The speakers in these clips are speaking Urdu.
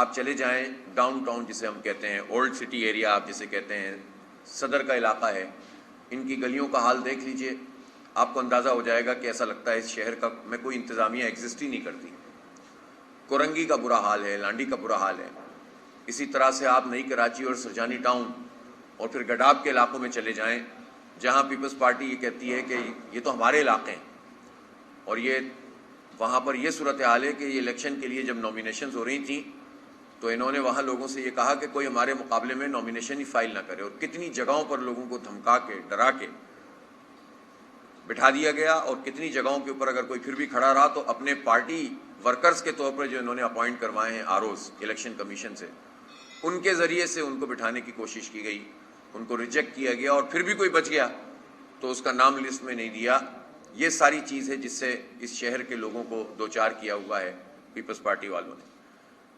آپ چلے جائیں ڈاؤن ٹاؤن جسے ہم کہتے ہیں، اولڈ سٹی ایریا آپ جسے کہتے ہیں، صدر کا علاقہ ہے، ان کی گلیوں کا حال دیکھ لیجئے، آپ کو اندازہ ہو جائے گا کہ ایسا لگتا ہے اس شہر کا میں کوئی انتظامیہ ایگزسٹ ہی نہیں کرتی۔ کورنگی کا برا حال ہے، لانڈی کا برا حال ہے۔ اسی طرح سے آپ نئی کراچی اور سرجانی ٹاؤن اور پھر گڈاب کے علاقوں میں چلے جائیں، جہاں پیپلز پارٹی یہ کہتی ہے کہ یہ تو ہمارے علاقے ہیں، اور یہ وہاں پر یہ صورتحال ہے کہ یہ الیکشن کے لیے جب نامینیشنز ہو رہی تھیں تو انہوں نے وہاں لوگوں سے یہ کہا کہ کوئی ہمارے مقابلے میں نامینیشن ہی فائل نہ کرے، اور کتنی جگہوں پر لوگوں کو دھمکا کے ڈرا کے بٹھا دیا گیا، اور کتنی جگہوں کے اوپر اگر کوئی پھر بھی کھڑا رہا تو اپنے پارٹی ورکرز کے طور پر جو انہوں نے اپوائنٹ کروائے ہیں آروز الیکشن کمیشن سے، ان کے ذریعے سے ان کو بٹھانے کی کوشش کی گئی، ان کو ریجیکٹ کیا گیا، اور پھر بھی کوئی بچ گیا تو اس کا نام لسٹ میں نہیں دیا۔ یہ ساری چیز ہے جس سے اس شہر کے لوگوں کو دوچار کیا ہوا ہے پیپلز پارٹی والوں نے۔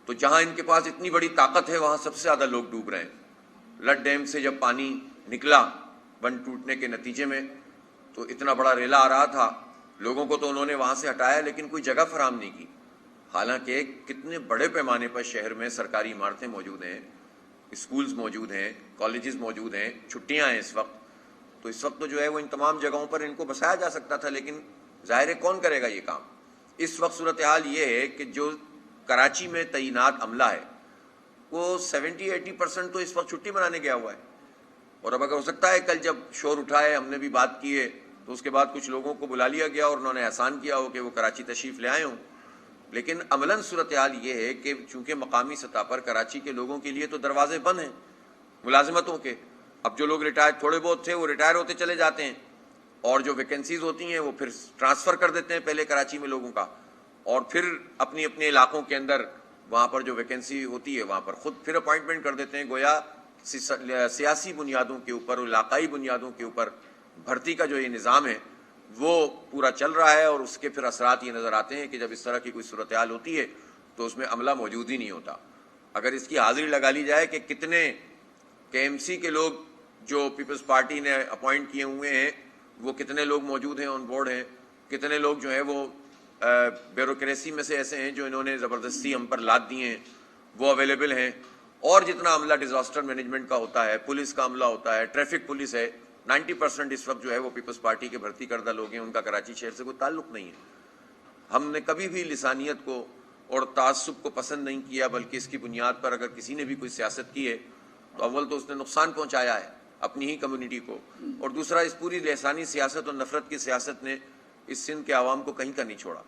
تو جہاں ان کے پاس اتنی بڑی طاقت ہے وہاں سب سے زیادہ لوگ ڈوب رہے ہیں۔ لڈ ڈیم سے جب پانی نکلا بند ٹوٹنے کے نتیجے میں تو اتنا بڑا ریلا آ رہا تھا، لوگوں کو تو انہوں نے وہاں سے ہٹایا لیکن کوئی جگہ فراہم نہیں کی، حالانکہ کتنے بڑے پیمانے پر شہر میں سرکاری عمارتیں موجود ہیں، اسکولز موجود ہیں، کالجز موجود ہیں، چھٹیاں ہیں اس وقت، تو اس وقت تو جو ہے وہ ان تمام جگہوں پر ان کو بسایا جا سکتا تھا، لیکن ظاہر ہے کون کرے گا یہ کام۔ اس وقت صورتحال یہ ہے کہ جو کراچی میں تعینات عملہ ہے وہ 70-80% تو اس وقت چھٹی منانے گیا ہوا ہے، اور اب اگر ہو سکتا ہے کل جب شور اٹھا ہے، ہم نے بھی بات کی ہے، تو اس کے بعد کچھ لوگوں کو بلا لیا گیا اور انہوں نے احسان کیا ہو کہ وہ کراچی تشریف لے آئے ہوں، لیکن عملاً صورتحال یہ ہے کہ چونکہ مقامی سطح پر کراچی کے لوگوں کے لیے تو دروازے بند ہیں ملازمتوں کے، اب جو لوگ ریٹائر تھوڑے بہت تھے وہ ریٹائر ہوتے چلے جاتے ہیں، اور جو ویکنسیز ہوتی ہیں وہ پھر ٹرانسفر کر دیتے ہیں پہلے کراچی میں لوگوں کا، اور پھر اپنی اپنے علاقوں کے اندر وہاں پر جو ویکنسی ہوتی ہے وہاں پر خود پھر اپوائنٹمنٹ کر دیتے ہیں، گویا سیاسی بنیادوں کے اوپر، علاقائی بنیادوں کے اوپر بھرتی کا جو یہ نظام ہے وہ پورا چل رہا ہے، اور اس کے پھر اثرات یہ نظر آتے ہیں کہ جب اس طرح کی کوئی صورتحال ہوتی ہے تو اس میں عملہ موجود ہی نہیں ہوتا۔ اگر اس کی حاضری لگا لی جائے کہ کتنے کے ایم سی کے لوگ جو پیپلز پارٹی نے اپوائنٹ کیے ہوئے ہیں وہ کتنے لوگ موجود ہیں، آن بورڈ ہیں، کتنے لوگ جو ہیں وہ بیوروکریسی میں سے ایسے ہیں جو انہوں نے زبردستی ہم پر لاد دیے ہیں وہ اویلیبل ہیں، اور جتنا عملہ ڈیزاسٹر مینجمنٹ کا ہوتا ہے، پولیس کا عملہ ہوتا ہے، ٹریفک پولیس ہے، 90% اس وقت جو ہے وہ پیپلز پارٹی کے بھرتی کردہ لوگ ہیں، ان کا کراچی شہر سے کوئی تعلق نہیں ہے۔ ہم نے کبھی بھی لسانیت کو اور تعصب کو پسند نہیں کیا، بلکہ اس کی بنیاد پر اگر کسی نے بھی کوئی سیاست کی ہے تو اول تو اس نے نقصان پہنچایا ہے اپنی ہی کمیونٹی کو، اور دوسرا اس پوری لسانی سیاست اور نفرت کی سیاست نے اس سندھ کے عوام کو کہیں کا نہیں چھوڑا۔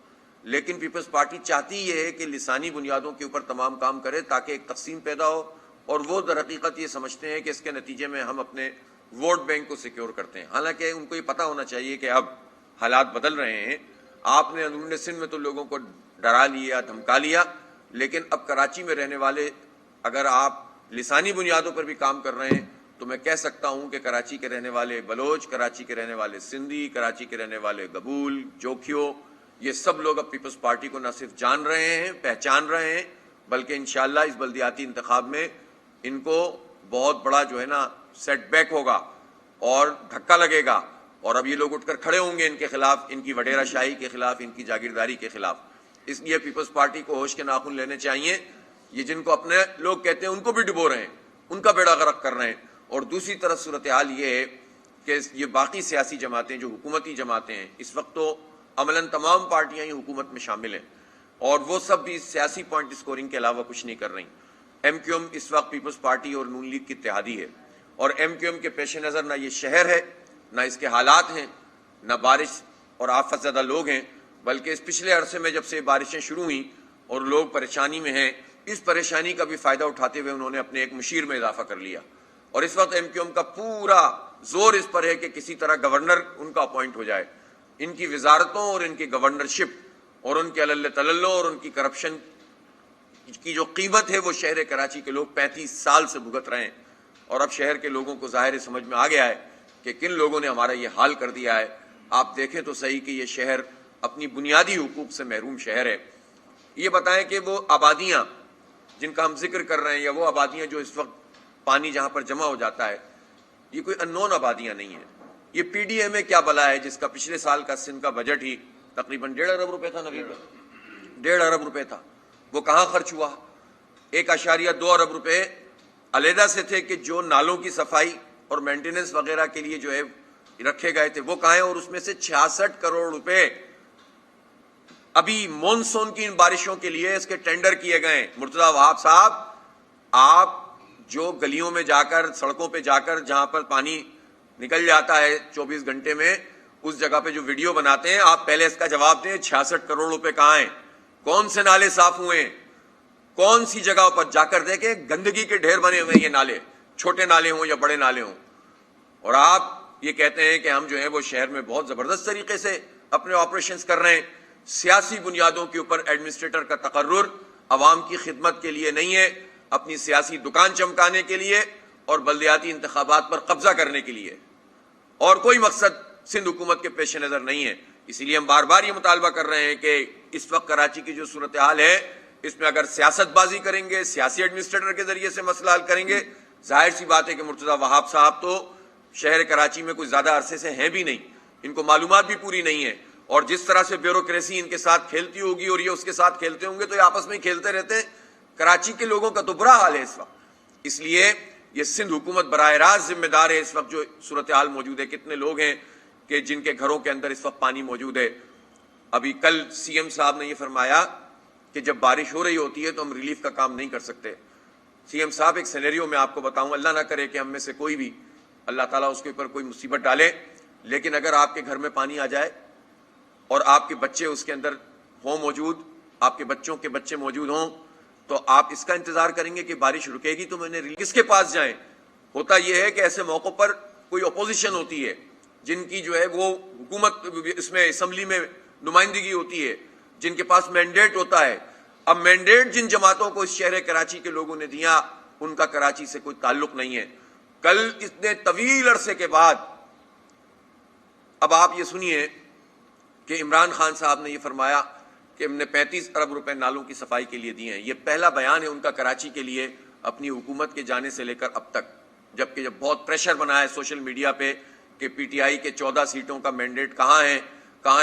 لیکن پیپلز پارٹی چاہتی یہ ہے کہ لسانی بنیادوں کے اوپر تمام کام کرے تاکہ ایک تقسیم پیدا ہو، اور وہ در حقیقت یہ سمجھتے ہیں کہ اس کے نتیجے میں ہم اپنے ووٹ بینک کو سیکیور کرتے ہیں، حالانکہ ان کو یہ پتہ ہونا چاہیے کہ اب حالات بدل رہے ہیں۔ آپ نے اندرون سندھ میں تو لوگوں کو ڈرا لیا، دھمکا لیا، لیکن اب کراچی میں رہنے والے اگر آپ لسانی بنیادوں پر بھی کام کر رہے ہیں تو میں کہہ سکتا ہوں کہ کراچی کے رہنے والے بلوچ، کراچی کے رہنے والے سندھی، کراچی کے رہنے والے گبول، جوکھیو، یہ سب لوگ اب پیپلز پارٹی کو نہ صرف جان رہے ہیں، پہچان رہے ہیں، بلکہ انشاءاللہ اس بلدیاتی انتخاب میں ان کو بہت بڑا جو ہے نا سیٹ بیک ہوگا اور دھکا لگے گا، اور اب یہ لوگ اٹھ کر کھڑے ہوں گے ان کے خلاف، ان کی وڈیرہ شاہی کے خلاف، ان کی جاگیرداری کے خلاف۔ اس لیے پیپلز پارٹی کو ہوش کے ناخن لینے چاہیے، یہ جن کو اپنے لوگ کہتے ہیں ان کو بھی ڈبو رہے ہیں، ان کا بیڑا غرق کر رہے ہیں، اور دوسری طرف صورتحال یہ ہے کہ یہ باقی سیاسی جماعتیں جو حکومتی جماعتیں ہیں، اس وقت تو عملاً تمام پارٹیاں ہی حکومت میں شامل ہیں، اور وہ سب بھی سیاسی پوائنٹ اسکورنگ کے علاوہ کچھ نہیں کر رہی۔ ایم کیو ایم اس وقت پیپلز پارٹی اور نون لیگ کی اتحادی ہے، اور ایم کیو ایم کے پیش نظر نہ یہ شہر ہے، نہ اس کے حالات ہیں، نہ بارش اور آفت زدہ لوگ ہیں، بلکہ اس پچھلے عرصے میں جب سے بارشیں شروع ہوئیں اور لوگ پریشانی میں ہیں، اس پریشانی کا بھی فائدہ اٹھاتے ہوئے انہوں نے اپنے ایک مشیر میں اضافہ کر لیا، اور اس وقت ایم کیو ایم کا پورا زور اس پر ہے کہ کسی طرح گورنر ان کا اپوائنٹ ہو جائے۔ ان کی وزارتوں اور ان کی گورنرشپ اور ان کے علل تللو اور ان کی کرپشن کی جو قیمت ہے وہ شہر کراچی کے لوگ 35 سال سے بھگت رہے ہیں، اور اب شہر کے لوگوں کو ظاہر سمجھ میں آ گیا ہے کہ کن لوگوں نے ہمارا یہ حال کر دیا ہے۔ آپ دیکھیں تو صحیح کہ یہ شہر اپنی بنیادی حقوق سے محروم شہر ہے۔ یہ بتائیں کہ وہ آبادیاں جن کا ہم ذکر کر رہے ہیں، یا وہ آبادیاں جو اس وقت پانی جہاں پر جمع ہو جاتا ہے، یہ کوئی ان نون آبادیاں نہیں ہیں۔ یہ پی ڈی ایم اے کیا بلا ہے جس کا پچھلے سال کا سندھ کا بجٹ ہی تقریباً 1.5 ارب روپے تھا، 1.5 ارب روپے تھا، وہ کہاں خرچ ہوا؟ 1.2 ارب روپے علیحدہ سے تھے کہ جو نالوں کی صفائی اور مینٹیننس وغیرہ کے لیے جو ہے رکھے گئے تھے وہ کہاں ہیں، اور اس میں سے 66 کروڑ روپے ابھی مونسون کی ان بارشوں کے لیے اس کے ٹینڈر کیے گئے ہیں۔ مرتضی وہاب صاحب، آپ جو گلیوں میں جا کر، سڑکوں پہ جا کر جہاں پر پانی نکل جاتا ہے 24 گھنٹے میں، اس جگہ پہ جو ویڈیو بناتے ہیں، آپ پہلے اس کا جواب دیں 66 کروڑ روپے کہاں ہیں؟ کون سے نالے صاف ہوئے ہیں؟ کون سی جگہ پر جا کر دیکھیں، گندگی کے ڈھیر بنے ہوئے ہیں یہ نالے، چھوٹے نالے ہوں یا بڑے نالے ہوں۔ اور آپ یہ کہتے ہیں کہ ہم جو ہے وہ شہر میں بہت زبردست طریقے سے اپنے آپریشنز کر رہے ہیں۔ سیاسی بنیادوں کے اوپر ایڈمنسٹریٹر کا تقرر عوام کی خدمت کے لیے نہیں ہے، اپنی سیاسی دکان چمکانے کے لیے اور بلدیاتی انتخابات پر قبضہ کرنے کے لیے، اور کوئی مقصد سندھ حکومت کے پیش نظر نہیں ہے۔ اسی لیے ہم بار بار یہ مطالبہ کر رہے ہیں کہ اس وقت کراچی کی جو صورتحال ہے، اس میں اگر سیاست بازی کریں گے، سیاسی ایڈمنسٹریٹر کے ذریعے سے مسئلہ حل کریں گے، ظاہر سی بات ہے کہ مرتضی وہاب صاحب تو شہر کراچی میں کوئی زیادہ عرصے سے ہیں بھی نہیں، ان کو معلومات بھی پوری نہیں ہے، اور جس طرح سے بیوروکریسی ان کے ساتھ کھیلتی ہوگی اور یہ اس کے ساتھ کھیلتے ہوں گے تو یہ آپس میں ہی کھیلتے رہتے ہیں۔ کراچی کے لوگوں کا تو برا حال ہے اس وقت، اس لیے یہ سندھ حکومت براہ راست ذمہ دار ہے اس وقت جو صورتحال موجود ہے۔ کتنے لوگ ہیں کہ جن کے گھروں کے اندر اس وقت پانی موجود ہے۔ ابھی کل سی ایم صاحب نے یہ فرمایا کہ جب بارش ہو رہی ہوتی ہے تو ہم ریلیف کا کام نہیں کر سکتے۔ سی ایم صاحب، ایک سینیریو میں آپ کو بتاؤں، اللہ نہ کرے کہ ہم میں سے کوئی بھی، اللہ تعالیٰ اس کے اوپر کوئی مصیبت ڈالے، لیکن اگر آپ کے گھر میں پانی آ جائے اور آپ کے بچے اس کے اندر ہوں موجود، آپ کے بچوں کے بچے موجود ہوں، تو آپ اس کا انتظار کریں گے کہ بارش رکے گی تو میں نے کس کے پاس جائیں؟ ہوتا یہ ہے کہ ایسے موقع پر کوئی اپوزیشن ہوتی ہے جن کی جو ہے وہ حکومت اس میں اسمبلی میں نمائندگی ہوتی ہے، جن کے پاس مینڈیٹ ہوتا ہے۔ اب مینڈیٹ جن جماعتوں کو اس شہر کراچی کے لوگوں نے دیا، ان کا کراچی سے کوئی تعلق نہیں ہے۔ کل اتنے طویل عرصے کے بعد اب آپ یہ سنیے کہ عمران خان صاحب نے یہ فرمایا کہ ہم نے 35 ارب روپے نالوں کی صفائی کے لیے دیے ہیں۔ یہ پہلا بیان ہے ان کا کراچی کے لیے اپنی حکومت کے جانے سے لے کر اب تک، جبکہ جب بہت پریشر بنا ہے سوشل میڈیا پہ کہ پی ٹی آئی کے 14 سیٹوں کا مینڈیٹ کہاں ہے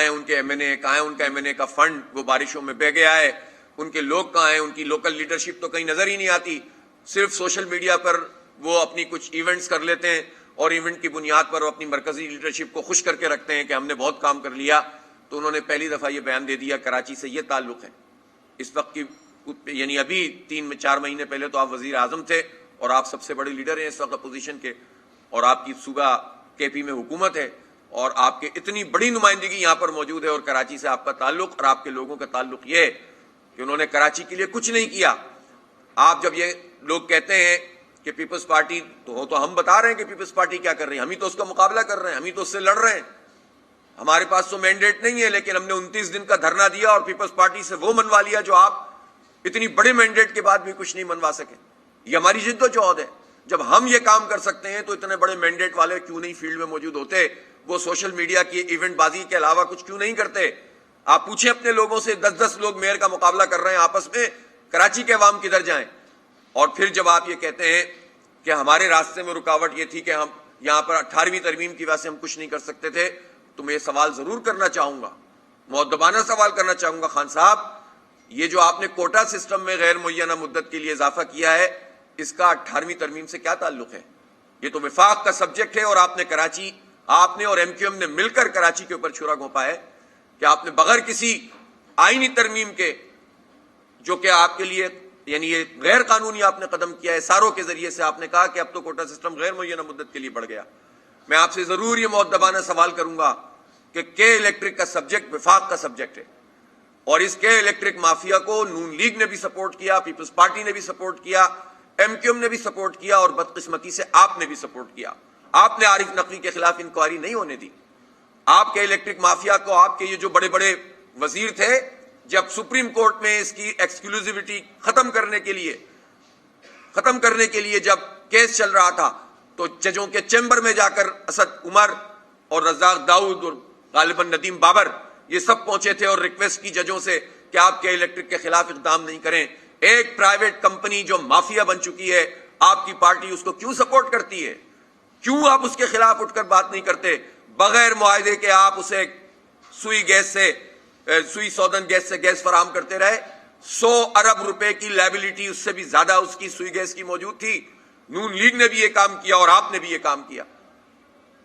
ان کے ایم این اے، کہاں ہے ان کا ایم این اے کا فنڈ، وہ بارشوں میں بہہ گیا ہے، ان کے لوگ کہاں ہیں، ان کی لوکل لیڈرشپ تو کہیں نظر ہی نہیں آتی، صرف سوشل میڈیا پر وہ اپنی کچھ ایونٹس کر لیتے ہیں اور ایونٹ کی بنیاد پر وہ اپنی مرکزی لیڈرشپ کو خوش کر کے رکھتے ہیں کہ ہم نے بہت کام کر لیا۔ تو انہوں نے پہلی دفعہ یہ بیان دے دیا کراچی سے یہ تعلق ہے اس وقت کی، یعنی ابھی 3-4 مہینے پہلے تو آپ وزیر اعظم تھے اور آپ سب سے بڑے لیڈر ہیں اس وقت اپوزیشن کے، اور آپ کی صوبہ کے پی میں حکومت ہے، اور آپ کے اتنی بڑی نمائندگی یہاں پر موجود ہے، اور کراچی سے آپ کا تعلق اور آپ کے لوگوں کا تعلق یہ ہے کہ انہوں نے کراچی کے لیے کچھ نہیں کیا۔ آپ جب یہ لوگ کہتے ہیں کہ پیپلز پارٹی تو ہم بتا رہے ہیں کہ پیپلز پارٹی کیا کر رہی ہے، ہم ہی تو اس کا مقابلہ کر رہے ہیں، ہم ہی تو اس سے لڑ رہے ہیں، ہمارے پاس تو مینڈیٹ نہیں ہے، لیکن ہم نے 29 دن کا دھرنا دیا اور پیپلز پارٹی سے وہ منوا لیا جو آپ اتنی بڑے مینڈیٹ کے بعد بھی کچھ نہیں منوا سکے۔ یہ ہماری جد و جہد ہے۔ جب ہم یہ کام کر سکتے ہیں تو اتنے بڑے مینڈیٹ والے کیوں نہیں فیلڈ میں موجود ہوتے؟ وہ سوشل میڈیا کی ایونٹ بازی کے علاوہ کچھ کیوں نہیں کرتے؟ آپ پوچھیں اپنے لوگوں سے، 10 لوگ میئر کا مقابلہ کر رہے ہیں آپس میں، کراچی کے عوام کدھر جائیں؟ اور پھر جب آپ یہ کہتے ہیں کہ ہمارے راستے میں رکاوٹ یہ تھی کہ ہم یہاں پر 18ویں ترمیم کی وجہ سے ہم کچھ نہیں کر سکتے تھے، تو میں یہ سوال ضرور کرنا چاہوں گا، مؤدبانہ سوال کرنا چاہوں گا، خان صاحب، یہ جو آپ نے کوٹا سسٹم میں غیر معینہ مدت کے لیے اضافہ کیا ہے، اس کا 18ویں ترمیم سے کیا تعلق ہے؟ یہ تو وفاق کا سبجیکٹ ہے، اور آپ نے اور ایم کیو ایم نے مل کر کراچی کے اوپر چھرا گھونپا ہے کہ آپ نے بغیر کسی آئینی ترمیم کے، جو کہ آپ کے لیے یعنی یہ غیر قانونی آپ نے قدم کیا ہے، ساروں کے ذریعے سے آپ نے کہا کہ اب تو کوٹا سسٹم غیر معینہ مدت کے لیے بڑھ گیا۔ میں آپ سے ضرور یہ مؤدبانہ سوال کروں گا کہ کے الیکٹرک کا سبجیکٹ وفاق کا سبجیکٹ ہے، اور اس کے الیکٹرک مافیا کو نون لیگ نے بھی سپورٹ کیا، پیپلز پارٹی نے بھی سپورٹ کیا، ایم کیو ایم نے بھی سپورٹ کیا، اور بدقسمتی سے آپ نے بھی سپورٹ کیا۔ آپ نے عارف نقوی کے خلاف انکوائری نہیں ہونے دی۔ آپ کے الیکٹرک مافیا کو، آپ کے یہ جو بڑے بڑے وزیر تھے، جب سپریم کورٹ میں اس کی ایکسکلوزیوٹی ختم کرنے کے لیے جب کیس چل رہا تھا، تو ججوں کے چیمبر میں جا کر اسد عمر اور رزاق داؤد اور غالباً ندیم بابر یہ سب پہنچے تھے اور ریکویسٹ کی ججوں سے کہ آپ کے الیکٹرک کے خلاف اقدام نہیں کریں۔ ایک پرائیویٹ کمپنی جو مافیا بن چکی ہے، آپ کی پارٹی اس کو کیوں سپورٹ کرتی ہے؟ کیوں آپ اس کے خلاف اٹھ کر بات نہیں کرتے؟ بغیر معاہدے کے آپ اسے سوئی سودن گیس سے گیس فراہم کرتے رہے۔ 100 ارب روپے کی لائبلٹی اس سے بھی زیادہ اس کی سوئی گیس کی موجود تھی. نون لیگ نے بھی یہ کام کیا اور آپ نے بھی یہ کام کیا.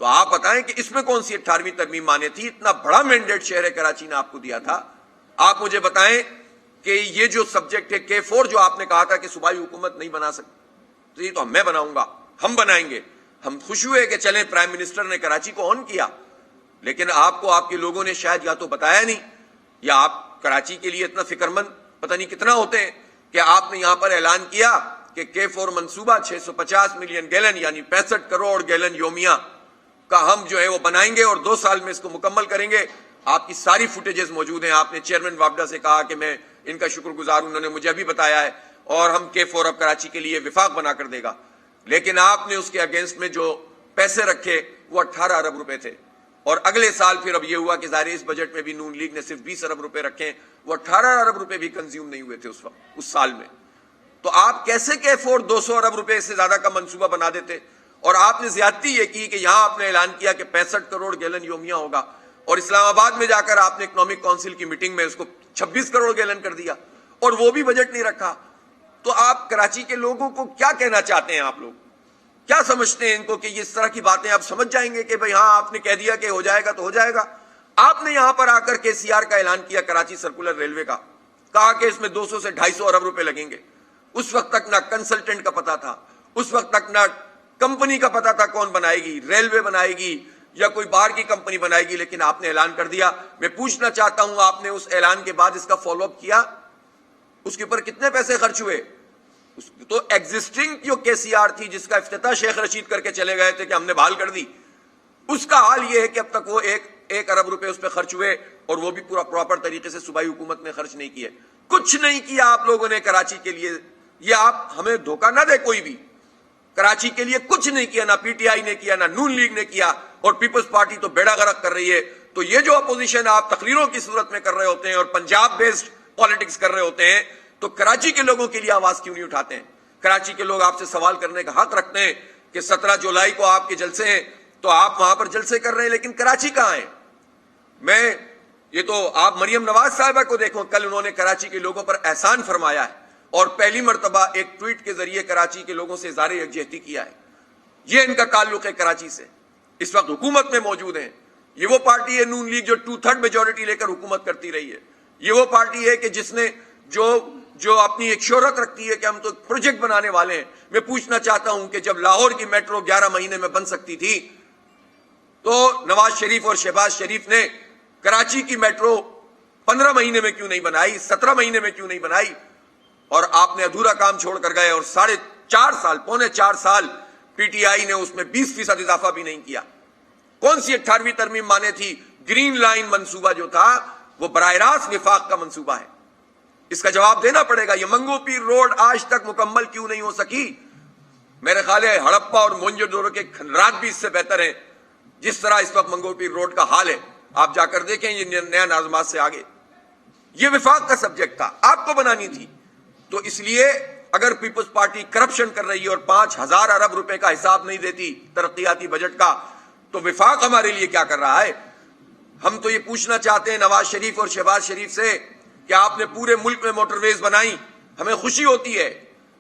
تو آپ بتائیں کہ اس میں کون سی 18ویں ترمیم مانے تھی؟ اتنا بڑا مینڈیٹ شہر کراچی نے آپ کو دیا تھا. آپ مجھے بتائیں کہ یہ جو سبجیکٹ ہے K4 جو آپ نے کہا تھا کہ صوبائی حکومت نہیں بنا سکتی, تو میں بناؤں گا, ہم بنائیں گے. ہم خوش ہوئے کہ چلیں پرائم منسٹر نے کراچی کو آن کیا, لیکن آپ کو آپ کے لوگوں نے شاید یا تو بتایا نہیں, یا آپ کراچی کے لیے اتنا فکر مند پتہ نہیں کتنا ہوتے ہیں کہ آپ نے یہاں پر اعلان کیا کہ K4 منصوبہ 650 ملین گیلن یعنی 65 کروڑ گیلن یومیہ کا ہم جو ہے وہ بنائیں گے اور 2 سال میں اس کو مکمل کریں گے. آپ کی ساری فوٹیجز موجود ہیں. آپ نے چیئرمین وابڈا سے کہا کہ میں ان کا شکر گزار ہوں, انہوں نے مجھے ابھی بتایا ہے, اور ہم K4 اب کراچی کے لیے وفاق بنا کر دے گا. لیکن آپ نے اس کے اگینسٹ میں جو پیسے رکھے وہ 18 ارب روپے تھے, اور اگلے سال پھر اب یہ ہوا کہ ظاہر اس بجٹ میں بھی نون لیگ نے صرف 20 ارب روپے رکھے, وہ 18 ارب روپے بھی کنزیوم نہیں ہوئے تھے اس وقت اس سال میں. تو آپ کیسے K4 200 ارب روپے سے زیادہ کا منصوبہ بنا دیتے؟ اور آپ نے زیادتی یہ کی کہ یہاں آپ نے اعلان کیا کہ 65 کروڑ گیلن یومیہ ہوگا, اور اسلام آباد میں جا کر آپ نے اکنامک کونسل کی میٹنگ میں اس کو 26 کروڑ گیلن کر دیا, اور وہ بھی بجٹ نہیں رکھا. تو آپ کراچی کے لوگوں کو کیا کہنا چاہتے ہیں؟ آپ لوگ کیا سمجھتے ہیں ان کو کہ یہ اس طرح کی باتیں آپ سمجھ جائیں گے کہ بھئی ہاں آپ نے کہہ دیا کہ ہو جائے گا تو ہو جائے گا؟ آپ نے یہاں پر آ کر KCR کا اعلان کیا, کراچی سرکولر ریلوے کا, کہا کہ اس میں 200 سے 250 ارب روپے لگیں گے. اس وقت تک نہ کنسلٹنٹ کا پتا تھا, اس وقت تک نہ کمپنی کا پتا تھا کون بنائے گی, ریلوے بنائے گی یا کوئی باہر کی کمپنی بنائے گی, لیکن آپ نے اعلان کر دیا. میں پوچھنا چاہتا ہوں, آپ نے اس اعلان کے بعد اس کا فالو اپ کیا؟ اس کے اوپر کتنے پیسے خرچ ہوئے؟ تو ایگزسٹنگ جو KCR تھی جس کا افتتاح شیخ رشید کر کے چلے گئے تھے کہ ہم نے بحال کر دی, اس کا حال یہ ہے کہ اب تک وہ ایک ارب روپے اس پہ خرچ ہوئے, اور وہ بھی پورا پراپر طریقے سے صوبائی حکومت نے خرچ نہیں کیے. کچھ نہیں کیا آپ لوگوں نے کراچی کے لیے. یہ آپ ہمیں دھوکہ نہ دے کوئی بھی, کراچی کے لیے کچھ نہیں کیا, نہ PTI نے کیا, نہ نون لیگ نے کیا, اور پیپلز پارٹی تو بیڑا غرق کر رہی ہے. تو یہ جو اپوزیشن آپ تقریروں کی صورت میں کر رہے ہوتے ہیں اور پنجاب بیسڈ پالیٹکس کر رہے ہوتے ہیں, تو کراچی کے لوگوں کے لیے آواز کیوں نہیں اٹھاتے ہیں؟ کراچی کے لوگ آپ سے سوال کرنے کا حق رکھتے ہیں کہ 17 جولائی کو آپ کے جلسے ہیں, تو آپ وہاں پر جلسے کر رہے ہیں, لیکن کراچی کہاں ہیں؟ یہ تو آپ مریم نواز صاحبہ کو دیکھو, کل انہوں نے کراچی کے لوگوں پر احسان فرمایا ہے, اور پہلی مرتبہ ایک ٹویٹ کے ذریعے کراچی کے لوگوں سے اظہار یکجہتی کیا ہے. یہ ان کا تعلق ہے کراچی سے. اس وقت حکومت میں موجود ہیں. یہ وہ پارٹی ہے نون لیگ جو 2/3 میجورٹی لے کر حکومت کرتی رہی ہے. یہ وہ پارٹی ہے کہ جس نے جو اپنی ایک شہرت رکھتی ہے کہ ہم تو پروجیکٹ بنانے والے ہیں. میں پوچھنا چاہتا ہوں کہ جب لاہور کی میٹرو 11 مہینے میں بن سکتی تھی, تو نواز شریف اور شہباز شریف نے کراچی کی میٹرو 15 مہینے میں کیوں نہیں بنائی, 17 مہینے میں کیوں نہیں بنائی؟ اور آپ نے ادھورا کام چھوڑ کر گئے, اور 4.5 سال PTI نے اس میں 20% اضافہ بھی نہیں کیا. کون سی 18ویں ترمیم مانے تھی؟ گرین لائن منصوبہ جو تھا وہ براہ راست وفاق کا منصوبہ ہے. اس کا جواب دینا پڑے گا. یہ منگو پیر روڈ آج تک مکمل کیوں نہیں ہو سکی؟ میرے خیال ہے ہڑپا اور موئنجو دڑو کے کھنڈرات بھی اس سے بہتر ہیں جس طرح اس وقت منگو پیر روڈ کا حال ہے. آپ جا کر دیکھیں, یہ نیا نازمات سے آگے. یہ وفاق کا سبجیکٹ تھا, آپ کو بنانی تھی. تو اس لیے اگر پیپلز پارٹی کرپشن کر رہی ہے اور 5000 ارب روپے کا حساب نہیں دیتی ترقیاتی بجٹ کا, تو وفاق ہمارے لیے کیا کر رہا ہے؟ ہم تو یہ پوچھنا چاہتے ہیں نواز شریف اور شہباز شریف سے کہ آپ نے پورے ملک میں موٹر ویز بنائی, ہمیں خوشی ہوتی ہے,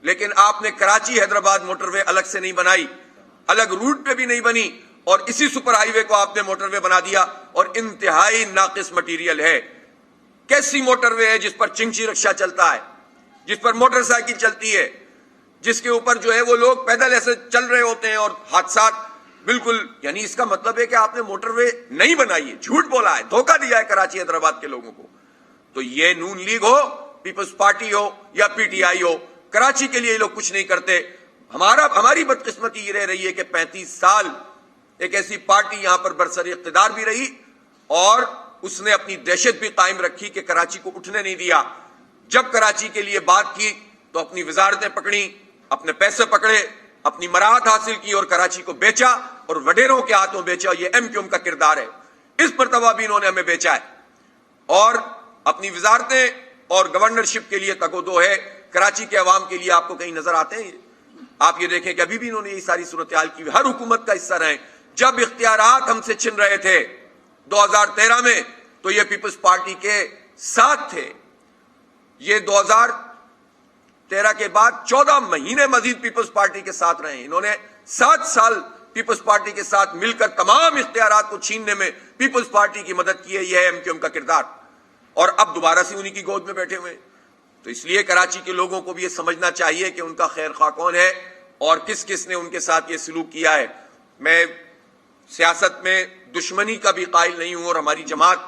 لیکن آپ نے کراچی حیدرآباد موٹر وے الگ سے نہیں بنائی, الگ روٹ پہ بھی نہیں بنی, اور اسی سپر ہائی وے کو آپ نے موٹر وے بنا دیا, اور انتہائی ناقص مٹیریل ہے. کیسی موٹر وے ہے جس پر چنگچی رکشہ چلتا ہے, جس پر موٹر سائیکل چلتی ہے, جس کے اوپر جو ہے وہ لوگ پیدل ایسے چل رہے ہوتے ہیں اور حادثات بالکل. یعنی اس کا مطلب ہے کہ آپ نے موٹر وے نہیں بنائی ہے, جھوٹ بولا ہے, دھوکہ دیا ہے کراچی حیدرآباد کے لوگوں کو. تو یہ نون لیگ ہو, پیپلز پارٹی ہو یا PTI ہو, کراچی کے لیے یہ لوگ کچھ نہیں کرتے. ہماری بدقسمتی یہ رہ رہی ہے کہ 35 سال ایک ایسی پارٹی یہاں پر برسر اقتدار بھی رہی, اور اس نے اپنی دہشت بھی قائم رکھی کہ کراچی کو اٹھنے نہیں دیا. جب کراچی کے لیے بات کی تو اپنی وزارتیں پکڑی, اپنے پیسے پکڑے, اپنی مراحت حاصل کی اور کراچی کو بیچا, اور وڈیروں کے ہاتھوں بیچا. یہ MQM کا کردار ہے. اس مرتبہ بھی انہوں نے ہمیں بیچا ہے, اور اپنی وزارتیں اور گورنرشپ کے لیے تگودو ہے. کراچی کے عوام کے لیے آپ کو کہیں نظر آتے ہیں؟ آپ یہ دیکھیں کہ ابھی بھی انہوں نے یہ ساری صورتحال کی. ہر حکومت کا حصہ رہے. جب اختیارات ہم سے چھن رہے تھے 2013 میں, تو یہ پیپلز پارٹی کے ساتھ تھے. یہ 2013 کے بعد 14 مہینے مزید پیپلز پارٹی کے ساتھ رہے ہیں. انہوں نے 7 سال پیپلز پارٹی کے ساتھ مل کر تمام اختیارات کو چھیننے میں پیپلز پارٹی کی مدد کی ہے. یہ ہے MQM کا کردار, اور اب دوبارہ سے انہی کی گود میں بیٹھے ہوئے ہیں. تو اس لیے کراچی کے لوگوں کو بھی یہ سمجھنا چاہیے کہ ان کا خیر خواہ کون ہے اور کس کس نے ان کے ساتھ یہ سلوک کیا ہے. میں سیاست میں دشمنی کا بھی قائل نہیں ہوں, اور ہماری جماعت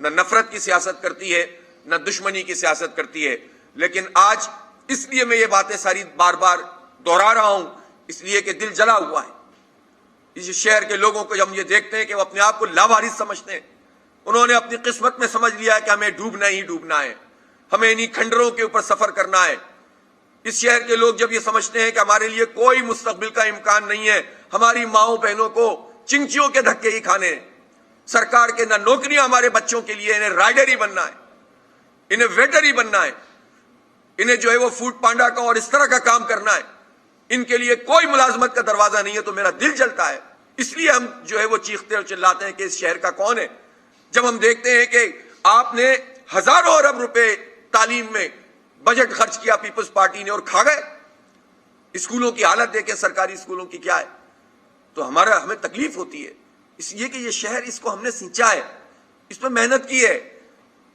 نہ نفرت کی سیاست کرتی ہے نہ دشمنی کی سیاست کرتی ہے. لیکن آج اس لیے میں یہ باتیں ساری بار بار دہرا رہا ہوں, اس لیے کہ دل جلا ہوا ہے. اس شہر کے لوگوں کو جب ہم یہ دیکھتے ہیں کہ وہ اپنے آپ کو لاوارث سمجھتے ہیں, انہوں نے اپنی قسمت میں سمجھ لیا ہے کہ ہمیں ڈوبنا ہی ڈوبنا ہے, ہمیں انہی کھنڈروں کے اوپر سفر کرنا ہے. اس شہر کے لوگ جب یہ سمجھتے ہیں کہ ہمارے لیے کوئی مستقبل کا امکان نہیں ہے, ہماری ماؤں بہنوں کو چنچیوں کے دھکے ہی کھانے ہیں, سرکار کے نہ نوکریاں ہمارے بچوں کے لیے, انہیں رائڈر ہی بننا ہے, انہیں ویٹر ہی بننا ہے, انہیں جو ہے وہ فوڈ پانڈا کا اور اس طرح کا کام کرنا ہے, ان کے لیے کوئی ملازمت کا دروازہ نہیں ہے. تو میرا دل جلتا ہے, اس لیے ہم جو ہے وہ چیختے اور چلاتے ہیں کہ اس شہر کا کون ہے. جب ہم دیکھتے ہیں کہ آپ نے ہزاروں ارب روپے تعلیم میں بجٹ خرچ کیا پیپلز پارٹی نے اور کھا گئے, اسکولوں کی حالت دیکھیں سرکاری اسکولوں کی کیا ہے, تو ہمیں تکلیف ہوتی ہے. اس لیے کہ یہ شہر, اس کو ہم نے سینچا ہے, اس میں محنت کی ہے,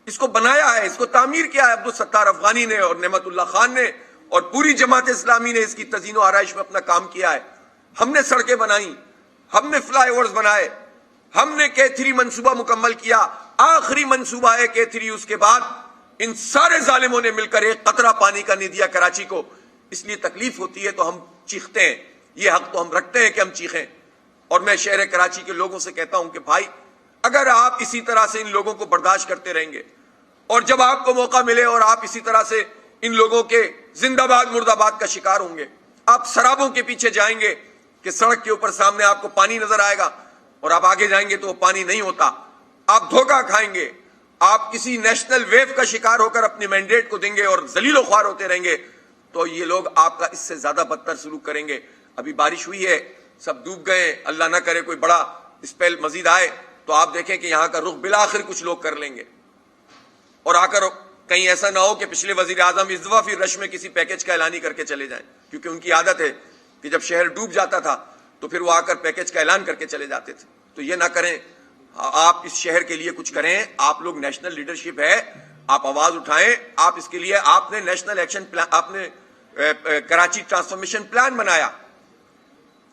اس کو بنایا ہے, اس کو تعمیر کیا ہے عبدالستار افغانی نے اور نعمت اللہ خان نے, اور پوری جماعت اسلامی نے اس کی تزئین و آرائش میں اپنا کام کیا ہے. ہم نے سڑکیں بنائیں, ہم نے فلائی اوورز بنائے, ہم نے K3 منصوبہ مکمل کیا, آخری منصوبہ ہے K3. اس کے بعد ان سارے ظالموں نے مل کر ایک قطرہ پانی کا نہیں دیا کراچی کو. اس لیے تکلیف ہوتی ہے تو ہم چیختے ہیں, یہ حق تو ہم رکھتے ہیں کہ ہم چیخیں. اور میں شہر کراچی کے لوگوں سے کہتا ہوں کہ بھائی, اگر آپ اسی طرح سے ان لوگوں کو برداشت کرتے رہیں گے, اور جب آپ کو موقع ملے اور آپ اسی طرح سے ان لوگوں کے زندہ باد مرد آباد کا شکار ہوں گے, آپ سرابوں کے پیچھے جائیں گے کہ سڑک کے اوپر سامنے آپ کو پانی نظر آئے گا, اور آپ آگے جائیں گے تو وہ پانی نہیں ہوتا, آپ دھوکہ کھائیں گے, آپ کسی نیشنل ویو کا شکار ہو کر اپنے مینڈیٹ کو دیں گے اور ذلیل و خوار ہوتے رہیں گے, تو یہ لوگ آپ کا اس سے زیادہ بدتر سلوک کریں گے. ابھی بارش ہوئی ہے, سب ڈوب گئے, اللہ نہ کرے کوئی بڑا اسپیل مزید آئے تو آپ دیکھیں کہ یہاں کا رخ بالآخر کچھ لوگ کر لیں گے, اور آ کر کہیں ایسا نہ ہو کہ پچھلے وزیر اعظم اس دفعہ پھر رش میں کسی پیکج کا اعلان ہی کر کے چلے جائیں, کیونکہ ان کی عادت ہے کہ جب شہر ڈوب جاتا تھا تو پھر وہ آ کر پیکج کا اعلان کر کے چلے جاتے تھے. تو یہ نہ کریں, آپ اس شہر کے لیے کچھ کریں. آپ لوگ نیشنل لیڈرشپ ہے, آپ آواز اٹھائیں. آپ اس کے لیے آپ نے نیشنل ایکشن پلان, آپ نے کراچی ٹرانسفارمیشن پلان بنایا,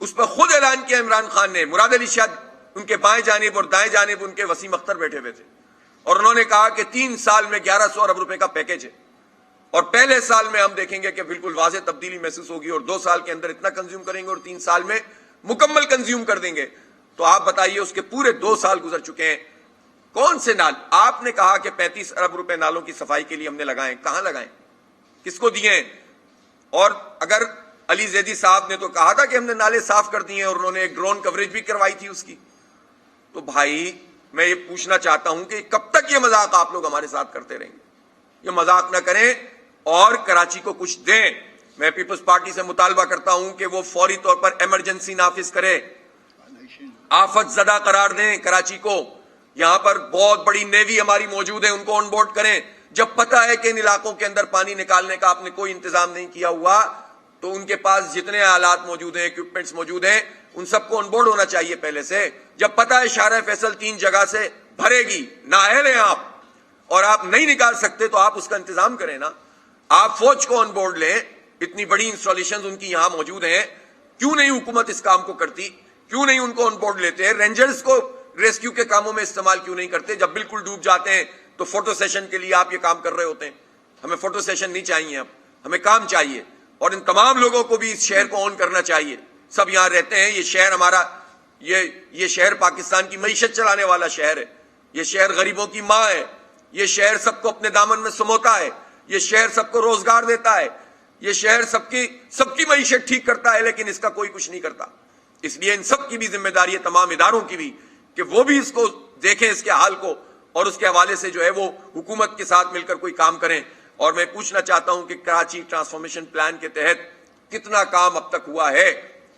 اس پر خود اعلان کیا عمران خان نے. مراد علی شاہ ان کے بائیں جانب اور دائیں جانب ان کے وسیم اختر بیٹھے ہوئے تھے, اور انہوں نے کہا کہ 3 سال میں 1100 ارب روپے کا پیکج ہے, اور پہلے سال میں ہم دیکھیں گے کہ بالکل واضح تبدیلی محسوس ہوگی, اور 2 سال کے اندر اتنا کنزیوم کریں گے اور 3 سال میں مکمل کنزیوم کر دیں گے. تو آپ بتائیے, اس کے پورے 2 سال گزر چکے ہیں. کون سے نال؟ آپ نے کہا کہ 35 ارب روپے نالوں کی صفائی کے لیے ہم نے لگائیں, کہاں لگائیں, کس کو دیے ہیں؟ اور اگر علی زیدی صاحب نے تو کہا تھا کہ ہم نے نالے صاف کر دیے, اور انہوں نے ایک ڈرون کوریج بھی کروائی تھی اس کی. تو بھائی میں یہ پوچھنا چاہتا ہوں کہ کب تک یہ مذاق آپ لوگ ہمارے ساتھ کرتے رہیں گے؟ یہ مذاق نہ کریں اور کراچی کو کچھ دیں. میں پیپلز پارٹی سے مطالبہ کرتا ہوں کہ وہ فوری طور پر ایمرجنسی نافذ کرے, آفت زدہ قرار دیں کراچی کو. یہاں پر بہت بڑی نیوی ہماری موجود ہے, ان کو آن بورڈ کریں. جب پتہ ہے کہ ان علاقوں کے اندر پانی نکالنے کا آپ نے کوئی انتظام نہیں کیا ہوا, تو ان کے پاس جتنے آلات موجود ہیں, اکوپمنٹس موجود ہیں, ان سب کو آن بورڈ ہونا چاہیے پہلے سے. جب پتہ ہے شارع فیصل 3 جگہ سے بھرے گی, نااہل ہیں آپ اور آپ نہیں نکال سکتے, تو آپ اس کا انتظام کریں نا. آپ فوج کو آن بورڈ لیں, اتنی بڑی انسٹالیشنز ان کی یہاں موجود ہیں, کیوں نہیں حکومت اس کام کو کرتی؟ کیوں نہیں ان کو آن بورڈ لیتے؟ رینجرز کو ریسکیو کے کاموں میں استعمال کیوں نہیں کرتے؟ جب بالکل ڈوب جاتے ہیں تو فوٹو سیشن کے لیے آپ یہ کام کر رہے ہوتے ہیں. ہمیں فوٹو سیشن نہیں چاہیے, اب ہمیں کام چاہیے. اور ان تمام لوگوں کو بھی اس شہر کو آن کرنا چاہیے. سب یہاں رہتے ہیں, یہ شہر ہمارا, یہ شہر پاکستان کی معیشت چلانے والا شہر ہے. یہ شہر غریبوں کی ماں ہے. یہ شہر سب کو اپنے دامن میں سموتا ہے. یہ شہر سب کو روزگار دیتا ہے. یہ شہر سب کی معیشت ٹھیک کرتا ہے, لیکن اس کا کوئی کچھ نہیں کرتا. اس لیے ان سب کی بھی ذمہ داری ہے, تمام اداروں کی بھی, کہ وہ بھی اس کو دیکھیں, اس کے حال کو, اور اس کے حوالے سے جو ہے وہ حکومت کے ساتھ مل کر کوئی کام کریں. اور میں پوچھنا چاہتا ہوں کہ کراچی ٹرانسفارمیشن پلان کے تحت کتنا کام اب تک ہوا ہے,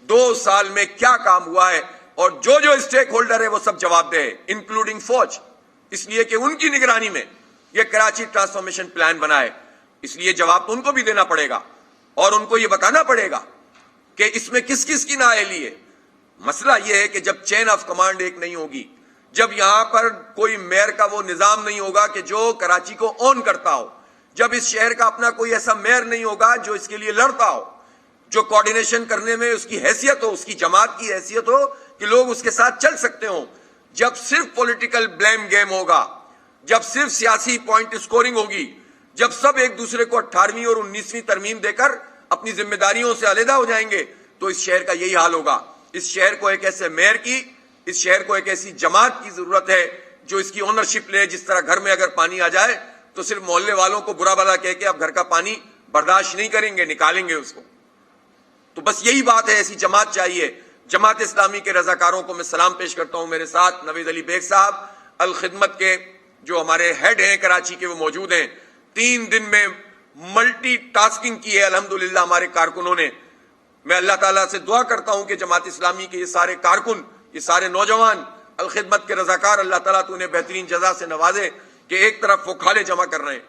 2 سال میں کیا کام ہوا ہے, اور جو اسٹیک ہولڈر ہے وہ سب جواب دے, انکلوڈنگ فوج, اس لیے کہ ان کی نگرانی میں یہ کراچی ٹرانسفارمیشن پلان بنا ہے. اس لیے جواب تو ان کو بھی دینا پڑے گا اور ان کو یہ بتانا پڑے گا کہ اس میں کس کس کی نااہلی ہے۔ مسئلہ یہ ہے کہ جب چین آف کمانڈ ایک نہیں ہوگی، جب یہاں پر کوئی میئر کا وہ نظام نہیں ہوگا کہ جو کراچی کو اون کرتا ہو، جب اس شہر کا اپنا کوئی ایسا میئر نہیں ہوگا جو اس کے لیے لڑتا ہو، جو کوارڈینیشن کرنے میں اس کی حیثیت ہو، اس کی جماعت کی حیثیت ہو کہ لوگ اس کے ساتھ چل سکتے ہوں، جب صرف پولیٹیکل بلیم گیم ہوگا، جب صرف سیاسی پوائنٹ اسکورنگ ہوگی، جب سب ایک دوسرے کو 18ویں اور 19ویں ترمیم دے کر اپنی ذمہ داریوں سے علیحدہ ہو جائیں گے، تو اس شہر کا یہی حال ہوگا۔ اس شہر کو ایک ایسے میئر کی، اس شہر کو ایک ایسی جماعت کی ضرورت ہے جو اس کی اونرشپ لے۔ جس طرح گھر میں اگر پانی آ جائے تو صرف محلے والوں کو برا بھلا کہہ کے اب گھر کا پانی برداشت نہیں کریں گے، نکالیں گے اس کو۔ تو بس یہی بات ہے، ایسی جماعت چاہیے۔ جماعت اسلامی کے رضاکاروں کو میں سلام پیش کرتا ہوں۔ میرے ساتھ نوید علی بیگ صاحب الخدمت کے جو ہمارے ہیڈ ہیں کراچی کے، وہ موجود ہیں۔ 3 دن میں ملٹی ٹاسکنگ کی ہے الحمدللہ ہمارے کارکنوں نے۔ میں اللہ تعالیٰ سے دعا کرتا ہوں کہ جماعت اسلامی کے یہ سارے کارکن، یہ سارے نوجوان الخدمت کے رضاکار، اللہ تعالیٰ تو انہیں بہترین جزا سے نوازے کہ ایک طرف وہ کھالے جمع کر رہے ہیں،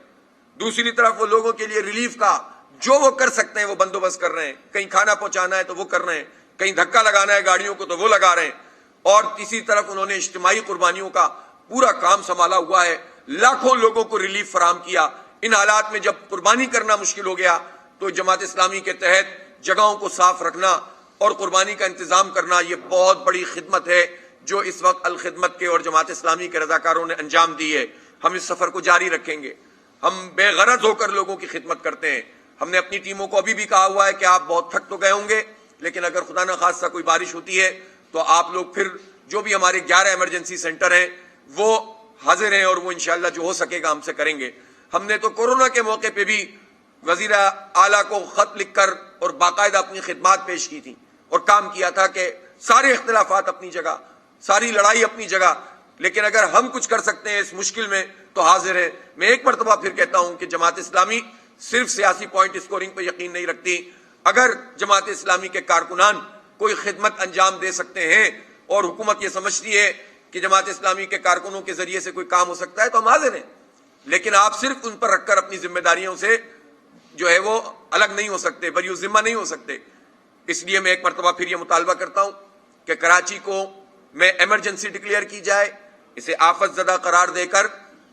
دوسری طرف وہ لوگوں کے لیے ریلیف کا جو وہ کر سکتے ہیں وہ بندوبست کر رہے ہیں۔ کہیں کھانا پہنچانا ہے تو وہ کر رہے ہیں، کہیں دھکا لگانا ہے گاڑیوں کو تو وہ لگا رہے ہیں، اور تیسری طرف انہوں نے اجتماعی قربانیوں کا پورا کام سنبھالا ہوا ہے، لاکھوں لوگوں کو ریلیف فراہم کیا۔ ان حالات میں جب قربانی کرنا مشکل ہو گیا تو جماعت اسلامی کے تحت جگہوں کو صاف رکھنا اور قربانی کا انتظام کرنا، یہ بہت بڑی خدمت ہے جو اس وقت الخدمت کے اور جماعت اسلامی کے رضاکاروں نے انجام دی ہے۔ ہم اس سفر کو جاری رکھیں گے، ہم بے غرض ہو کر لوگوں کی خدمت کرتے ہیں۔ ہم نے اپنی ٹیموں کو ابھی بھی کہا ہوا ہے کہ آپ بہت تھک تو گئے ہوں گے، لیکن اگر خدا نخواستہ کوئی بارش ہوتی ہے تو آپ لوگ پھر جو بھی ہمارے 11 ایمرجنسی سینٹر ہیں وہ حاضر ہیں، اور وہ انشاءاللہ جو ہو سکے گا ہم سے کریں گے۔ ہم نے تو کورونا کے موقع پہ بھی وزیر اعلیٰ کو خط لکھ کر اور باقاعدہ اپنی خدمات پیش کی تھی اور کام کیا تھا کہ سارے اختلافات اپنی جگہ، ساری لڑائی اپنی جگہ، لیکن اگر ہم کچھ کر سکتے ہیں اس مشکل میں تو حاضر ہے۔ میں ایک مرتبہ پھر کہتا ہوں کہ جماعت اسلامی صرف سیاسی پوائنٹ اسکورنگ پہ یقین نہیں رکھتی۔ اگر جماعت اسلامی کے کارکنان کوئی خدمت انجام دے سکتے ہیں اور حکومت یہ سمجھتی ہے کہ جماعت اسلامی کے کارکنوں کے ذریعے سے کوئی کام ہو سکتا ہے تو ہم حاضر ہیں، لیکن آپ صرف ان پر رکھ کر اپنی ذمہ داریوں سے جو ہے وہ الگ نہیں ہو سکتے، بری ذمہ نہیں ہو سکتے۔ اس لیے میں ایک مرتبہ پھر یہ مطالبہ کرتا ہوں کہ کراچی کو میں ایمرجنسی ڈکلیئر کی جائے، اسے آفت زدہ قرار دے کر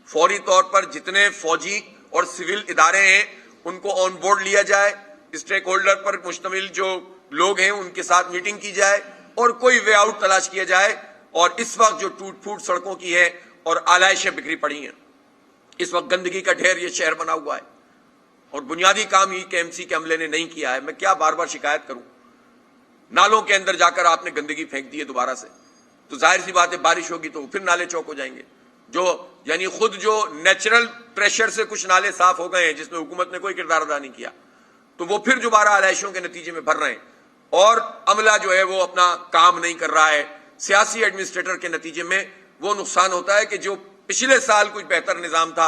فوری طور پر جتنے فوجی اور سول ادارے ہیں ان کو آن بورڈ لیا جائے، اسٹیک ہولڈر پر مشتمل جو لوگ ہیں ان کے ساتھ میٹنگ کی جائے اور کوئی وے آؤٹ تلاش کیا جائے۔ اور اس وقت جو ٹوٹ پھوٹ سڑکوں کی ہے اور آلائشیں بکھری پڑی ہیں، اس وقت گندگی کا ڈھیر یہ شہر بنا ہوا ہے اور بنیادی کام ہی کے MC کے عملے نے نہیں کیا ہے۔ میں کیا بار بار شکایت کروں، نالوں کے اندر جا کر آپ نے گندگی پھینک دی ہے دوبارہ سے، تو ظاہر سی بات ہے بارش ہوگی تو پھر نالے چوک ہو جائیں گے۔ جو یعنی خود جو نیچرل پریشر سے کچھ نالے صاف ہو گئے ہیں جس میں حکومت نے کوئی کردار ادا نہیں کیا، تو وہ پھر دوبارہ آلائشوں کے نتیجے میں بھر رہے ہیں، اور عملہ جو ہے وہ اپنا کام نہیں کر رہا ہے۔ سیاسی ایڈمنسٹریٹر کے نتیجے میں وہ نقصان ہوتا ہے کہ جو پچھلے سال کچھ بہتر نظام تھا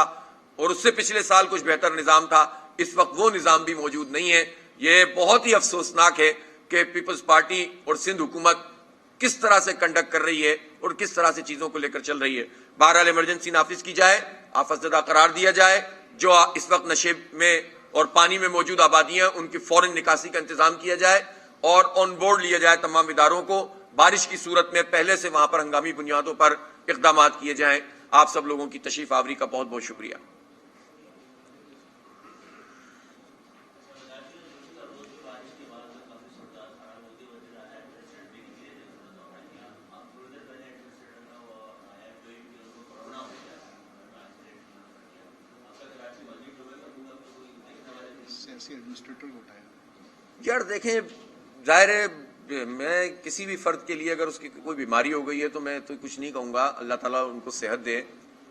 اور اس سے پچھلے سال کچھ بہتر نظام تھا، اس وقت وہ نظام بھی موجود نہیں ہے۔ یہ بہت ہی افسوسناک ہے کہ پیپلز پارٹی اور سندھ حکومت کس طرح سے کنڈکٹ کر رہی ہے اور کس طرح سے چیزوں کو لے کر چل رہی ہے۔ بہرحال ایمرجنسی نافذ کی جائے، آفت زدہ قرار دیا جائے، جو اس وقت نشے میں اور پانی میں موجود آبادیاں ان کی فوراً نکاسی کا انتظام کیا جائے اور آن بورڈ لیا جائے تمام اداروں کو۔ بارش کی صورت میں پہلے سے وہاں پر ہنگامی بنیادوں پر اقدامات کیے جائیں۔ آپ سب لوگوں کی تشریف آوری کا بہت بہت شکریہ۔ یار دیکھیں، ظاہر ہے میں کسی بھی فرد کے لیے اگر اس کی کوئی بیماری ہو گئی ہے تو میں تو کچھ نہیں کہوں گا، اللہ تعالیٰ ان کو صحت دے۔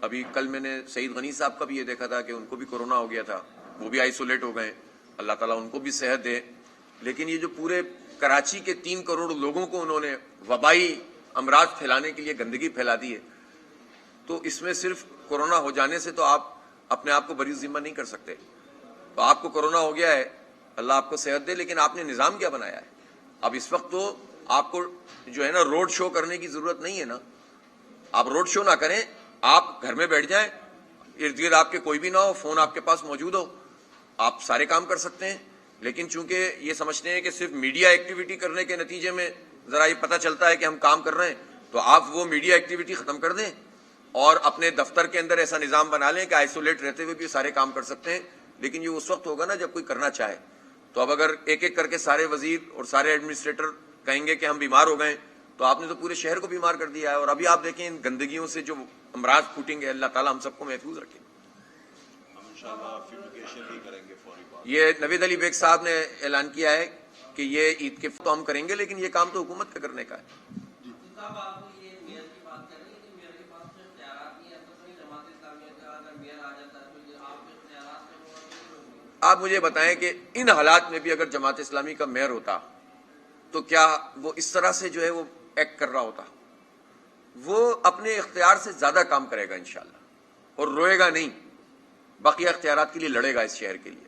ابھی کل میں نے سعید غنی صاحب کا بھی یہ دیکھا تھا کہ ان کو بھی کورونا ہو گیا تھا، وہ بھی آئسولیٹ ہو گئے، اللہ تعالیٰ ان کو بھی صحت دے۔ لیکن یہ جو پورے کراچی کے 3 کروڑ لوگوں کو انہوں نے وبائی امراض پھیلانے کے لیے گندگی پھیلا دی ہے، تو اس میں صرف کورونا ہو جانے سے تو آپ اپنے آپ کو بری ذمہ نہیں کر سکتے۔ تو آپ کو کورونا ہو گیا ہے، اللہ آپ کو صحت دے، لیکن آپ نے نظام کیا بنایا ہے؟ اب اس وقت تو آپ کو جو ہے نا روڈ شو کرنے کی ضرورت نہیں ہے نا، آپ روڈ شو نہ کریں، آپ گھر میں بیٹھ جائیں، ارد گرد آپ کے کوئی بھی نہ ہو، فون آپ کے پاس موجود ہو، آپ سارے کام کر سکتے ہیں، لیکن چونکہ یہ سمجھتے ہیں کہ صرف میڈیا ایکٹیویٹی کرنے کے نتیجے میں ذرا یہ پتہ چلتا ہے کہ ہم کام کر رہے ہیں، تو آپ وہ میڈیا ایکٹیویٹی ختم کر دیں اور اپنے دفتر کے اندر ایسا نظام بنا لیں کہ آئسولیٹ رہتے ہوئے بھی سارے کام کر سکتے ہیں. لیکن یہ اس وقت ہوگا نا جب کوئی کرنا چاہے. تو اب اگر ایک ایک کر کے سارے وزیر اور سارے ایڈمنسٹریٹر کہیں گے کہ ہم بیمار ہو گئے، تو آپ نے تو پورے شہر کو بیمار کر دیا ہے. اور ابھی آپ دیکھیں ان گندگیوں سے جو امراض پھوٹیں گے، اللہ تعالیٰ ہم سب کو محفوظ رکھے. یہ نوید علی بیگ صاحب نے اعلان کیا ہے کہ یہ عید کے تو ہم کریں گے، لیکن یہ کام تو حکومت کا کرنے کا ہے. آپ مجھے بتائیں کہ ان حالات میں بھی اگر جماعت اسلامی کا میئر ہوتا تو کیا وہ اس طرح سے جو ہے وہ ایکٹ کر رہا ہوتا؟ وہ اپنے اختیار سے زیادہ کام کرے گا انشاءاللہ، اور روئے گا نہیں، بقیہ اختیارات کے لیے لڑے گا اس شہر کے لیے.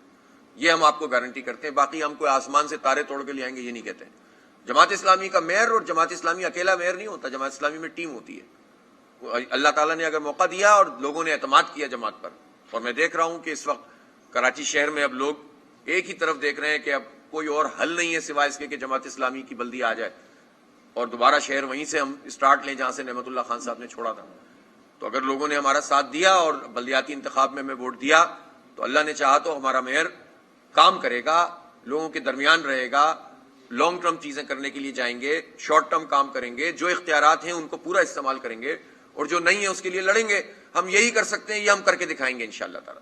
یہ ہم آپ کو گارنٹی کرتے ہیں. باقی ہم کوئی آسمان سے تارے توڑ کے لے آئیں گے یہ نہیں کہتے ہیں. جماعت اسلامی کا میئر اور جماعت اسلامی اکیلا میئر نہیں ہوتا، جماعت اسلامی میں ٹیم ہوتی ہے. اللہ تعالیٰ نے اگر موقع دیا اور لوگوں نے اعتماد کیا جماعت پر، اور میں دیکھ رہا ہوں کہ اس وقت کراچی شہر میں اب لوگ ایک ہی طرف دیکھ رہے ہیں کہ اب کوئی اور حل نہیں ہے سوائے اس کے کہ جماعت اسلامی کی بلدی آ جائے اور دوبارہ شہر وہیں سے ہم اسٹارٹ لیں جہاں سے نعمت اللہ خان صاحب نے چھوڑا تھا. تو اگر لوگوں نے ہمارا ساتھ دیا اور بلدیاتی انتخاب میں ووٹ دیا تو اللہ نے چاہا تو ہمارا میئر کام کرے گا، لوگوں کے درمیان رہے گا، لانگ ٹرم چیزیں کرنے کے لیے جائیں گے، شارٹ ٹرم کام کریں گے، جو اختیارات ہیں ان کو پورا استعمال کریں گے، اور جو نہیں ہے اس کے لیے لڑیں گے. ہم یہی کر سکتے ہیں، یہ ہم کر کے دکھائیں گے انشاءاللہ تعالی.